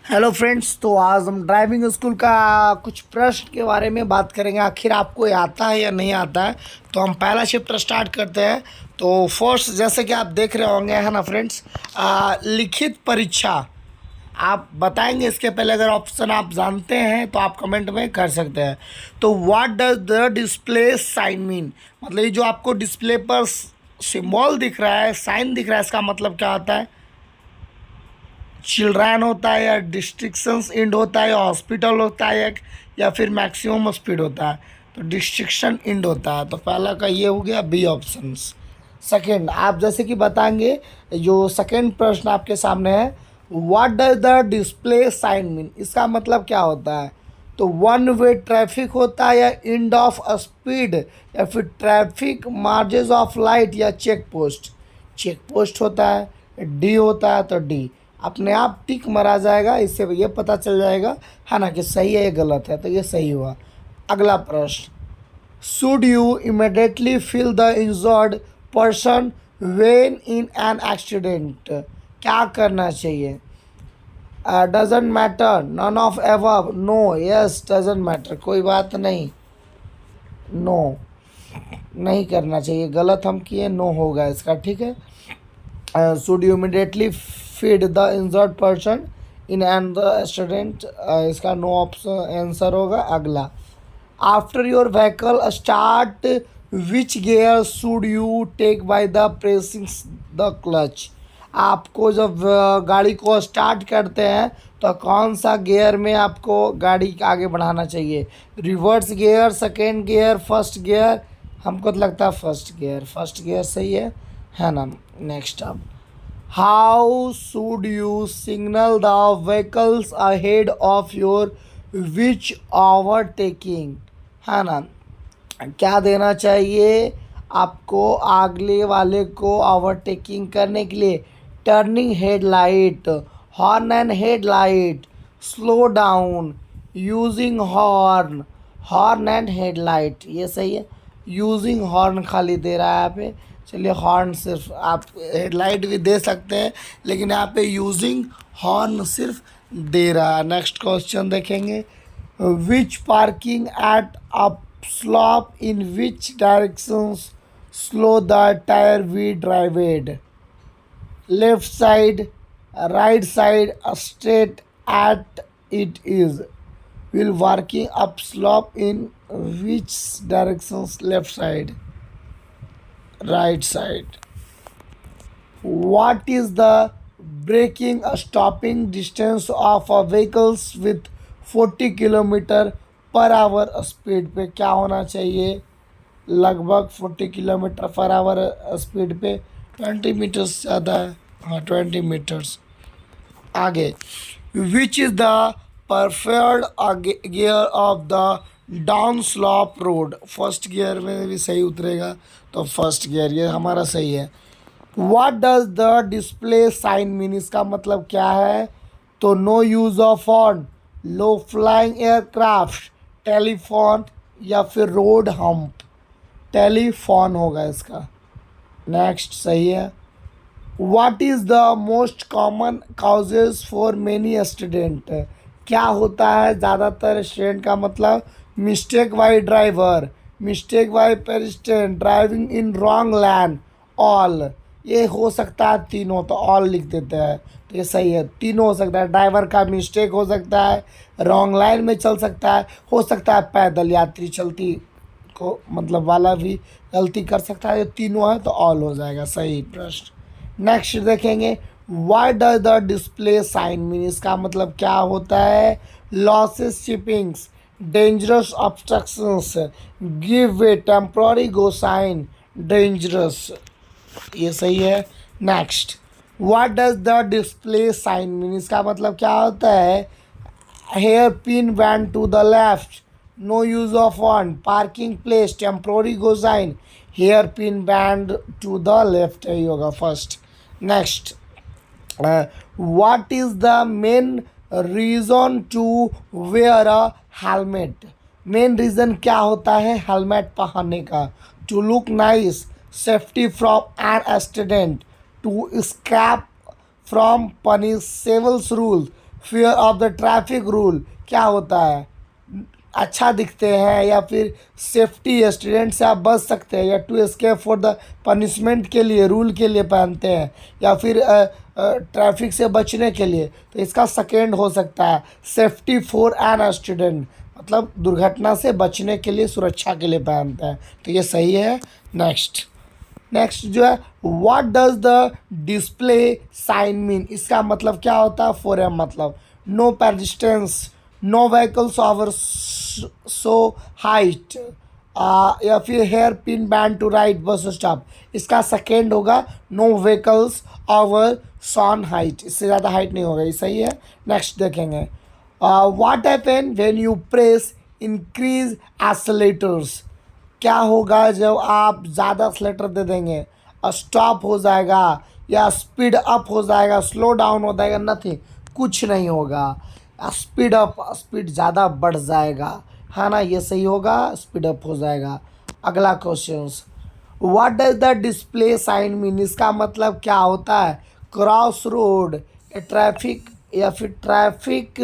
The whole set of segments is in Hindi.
हेलो फ्रेंड्स, तो आज हम ड्राइविंग स्कूल का कुछ प्रश्न के बारे में बात करेंगे। आखिर आपको ये आता है या नहीं आता है। तो हम पहला चैप्टर स्टार्ट करते हैं। तो फर्स्ट, जैसे कि आप देख रहे होंगे, है ना फ्रेंड्स, लिखित परीक्षा। आप बताएंगे इसके पहले, अगर ऑप्शन आप जानते हैं तो आप कमेंट में कर सकते हैं। तो what does the display sign mean, मतलब ये जो आपको डिस्प्ले पर सिंबल दिख रहा है, साइन दिख रहा है, इसका मतलब क्या होता है? चिल्ड्रन होता है, या डिस्ट्रिक्शंस इंड होता है, या हॉस्पिटल होता है, या फिर मैक्सिमम स्पीड होता है। तो डिस्ट्रिक्शन इंड होता है। तो पहला का ये हो गया बी ऑप्शंस। सेकंड, आप जैसे कि बताएंगे, जो सेकंड प्रश्न आपके सामने है, what does the display sign mean, इसका मतलब क्या होता है? तो वन वे ट्रैफिक होता है, या इंड ऑफ स्पीड, या फिर ट्रैफिक मार्जेस ऑफ लाइट, या चेक पोस्ट। चेक पोस्ट होता है, डी होता है, तो डी अपने आप टिक मरा जाएगा। इससे ये पता चल जाएगा, है ना, कि सही है या गलत है। तो ये सही हुआ। अगला प्रश्न, should you immediately feel the injured person when in an accident, क्या करना चाहिए? Doesn't matter, none of above, no, yes, doesn't matter, कोई बात नहीं, नो, नहीं करना चाहिए। गलत हम किए, नो होगा इसका, ठीक है। Should you immediately feed the injured person in and the student, इसका नो ऑप्शन आंसर होगा। अगला, after your vehicle start which gear should you take by depressing the clutch, आपको जब गाड़ी को स्टार्ट करते हैं तो कौन सा गियर में आपको गाड़ी आगे बढ़ाना चाहिए? Reverse gear, second gear, first gear? हमको तो लगता है फर्स्ट गियर। फर्स्ट गियर सही है ना। नेक्स्ट, अब how should you signal the vehicles ahead of your which overtaking, है ना, क्या देना चाहिए आपको अगले वाले को ओवरटेकिंग करने के लिए? Turning headlight, horn and headlight, slow down, using horn, horn and headlight, ये सही है। यूजिंग हॉर्न खाली दे रहा है यहाँ पे। चलिए, हॉर्न सिर्फ, आप हेडलाइट भी दे सकते हैं, लेकिन यहाँ पे यूजिंग हॉर्न सिर्फ दे रहा है। नेक्स्ट क्वेश्चन देखेंगे, which parking at up slope in which directions slow the tyre we drived, left side, right side, straight at it is, will working up slope in which directions? Left side, right side. What is the braking stopping distance of a vehicles with 40 kilometre per hour speed पे क्या होना चाहिए? लगभग 40 किलोमीटर पर आवर स्पीड पे 20 मीटर्स ज़्यादा है, हाँ 20 मीटर्स। आगे, which is the perfect gear of the down slope road, first gear में भी सही उतरेगा, तो फर्स्ट गियर ये हमारा सही है। What does the display sign mean, इसका मतलब क्या है? तो no use of horn, low flying aircraft, telephone, या फिर रोड हम्प? टेलीफोन होगा इसका। नेक्स्ट सही है। What is the most common causes for many student, क्या होता है ज़्यादातर स्टूडेंट का? मतलब mistake by driver, mistake by persistent, driving in wrong lane, all, ये हो सकता है तीनों, तो ऑल लिख देते हैं, तो ये सही है। तीनों हो सकता है, ड्राइवर का मिस्टेक हो सकता है, रॉन्ग लाइन में चल सकता है, हो सकता है पैदल यात्री चलती को मतलब वाला भी गलती कर सकता है। ये तीनों है तो ऑल हो जाएगा, सही प्रश्न। नेक्स्ट देखेंगे, what does the display sign mean, इसका मतलब क्या होता है? Losses, shippings, dangerous obstructions, give way, temporary, go sign, dangerous, ये सही है। Next, what does the display sign mean, इसका मतलब क्या होता है? Hairpin bend to the left, no use of one, parking place, temporary go sign, hairpin bend to the left, यही होगा first. Next, what is the main reason to wear a helmet, main reason क्या होता है हेलमेट पहनने का? To look nice, safety from an accident, to scrap from punishable rule, fear of the traffic rule क्या होता है, अच्छा दिखते हैं या फिर सेफ्टी, स्टूडेंट से आप बच सकते हैं, या to escape for the punishment के लिए, रूल के लिए पहनते हैं, या फिर ट्रैफिक से बचने के लिए। तो इसका सेकेंड हो सकता है सेफ्टी फॉर एन स्टूडेंट, मतलब दुर्घटना से बचने के लिए, सुरक्षा के लिए पहनते हैं। तो ये सही है। नेक्स्ट जो है what does the display sign mean, इसका मतलब क्या होता है, फॉर एम मतलब no pedestrians, no vehicles over so height, या फिर hairpin bend to right bus stop. इसका सेकेंड होगा no vehicles over sawn height, इससे ज़्यादा हाइट नहीं होगा, ये सही है। नेक्स्ट देखेंगे what happen when you press increase accelerators, क्या होगा जब आप ज़्यादा एक्सेलेटर दे देंगे, स्टॉप हो जाएगा या स्पीड अप हो जाएगा, स्लो डाउन हो जाएगा, नथिंग, कुछ नहीं होगा। स्पीड अप, स्पीड ज़्यादा बढ़ जाएगा, है ना, ये सही होगा, स्पीड अप हो जाएगा। अगला question what does the display sign mean, इसका मतलब क्या होता है, क्रॉस रोड, ट्रैफिक, या फिर traffic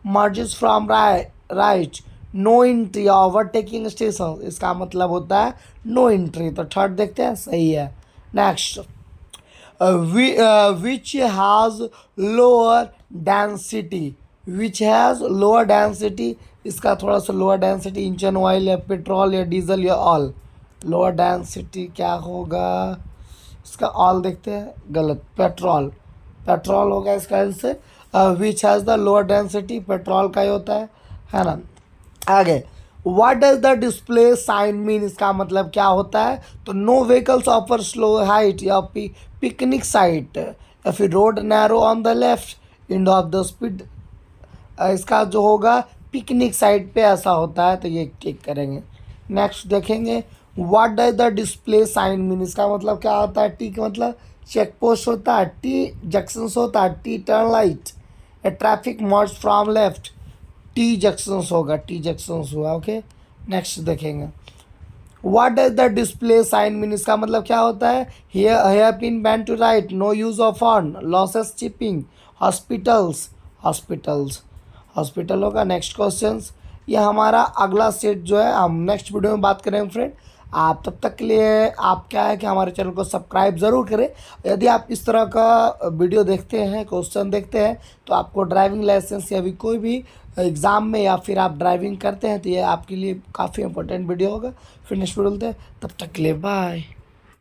merges from right, no entry, overtaking station, इसका मतलब होता है नो एंट्री। तो थर्ड देखते हैं, सही है। Next which has lower density, which has lower density, इसका थोड़ा सा लोअर डेंसिटी इंजन ऑयल या पेट्रोल या डीजल या ऑयल। लोअर डेंसिटी क्या होगा, इसका ऑयल देखते हैं, गलत, पेट्रोल, पेट्रोल होगा इसका answer. Which has the lower density, petrol का ही होता है ना। आगे what does the display sign mean, इसका मतलब क्या होता है, तो no vehicles offer slow height, या पिकनिक साइट, या फिर road narrow on the left end of the speed, इसका जो होगा पिकनिक साइट पे ऐसा होता है, तो ये टिक करेंगे। नेक्स्ट देखेंगे what does the display sign mean, इसका मतलब क्या होता है, टी का मतलब चेक पोस्ट होता है, टी जंक्शंस होता है, T turn light, traffic modes from left, T junctions होगा, टी जंक्शंस हुआ। ओके, नेक्स्ट देखेंगे what does the display sign mean, इसका मतलब क्या होता है, hairpin bend to right, no use of horn, loose chipping, hospitals, hospital होगा। नेक्स्ट क्वेश्चन, ये हमारा अगला सेट जो है हम नेक्स्ट वीडियो में बात करेंगे फ्रेंड। आप तब तक के लिए आप क्या है कि हमारे चैनल को सब्सक्राइब ज़रूर करें। यदि आप इस तरह का वीडियो देखते हैं, क्वेश्चन देखते हैं, तो आपको ड्राइविंग लाइसेंस या भी कोई भी एग्ज़ाम में, या फिर आप ड्राइविंग करते हैं, तो ये आपके लिए काफ़ी इंपॉर्टेंट वीडियो होगा। फिर नेक्स्ट वीडियो मिलते हैं, तब तक के लिए बाय।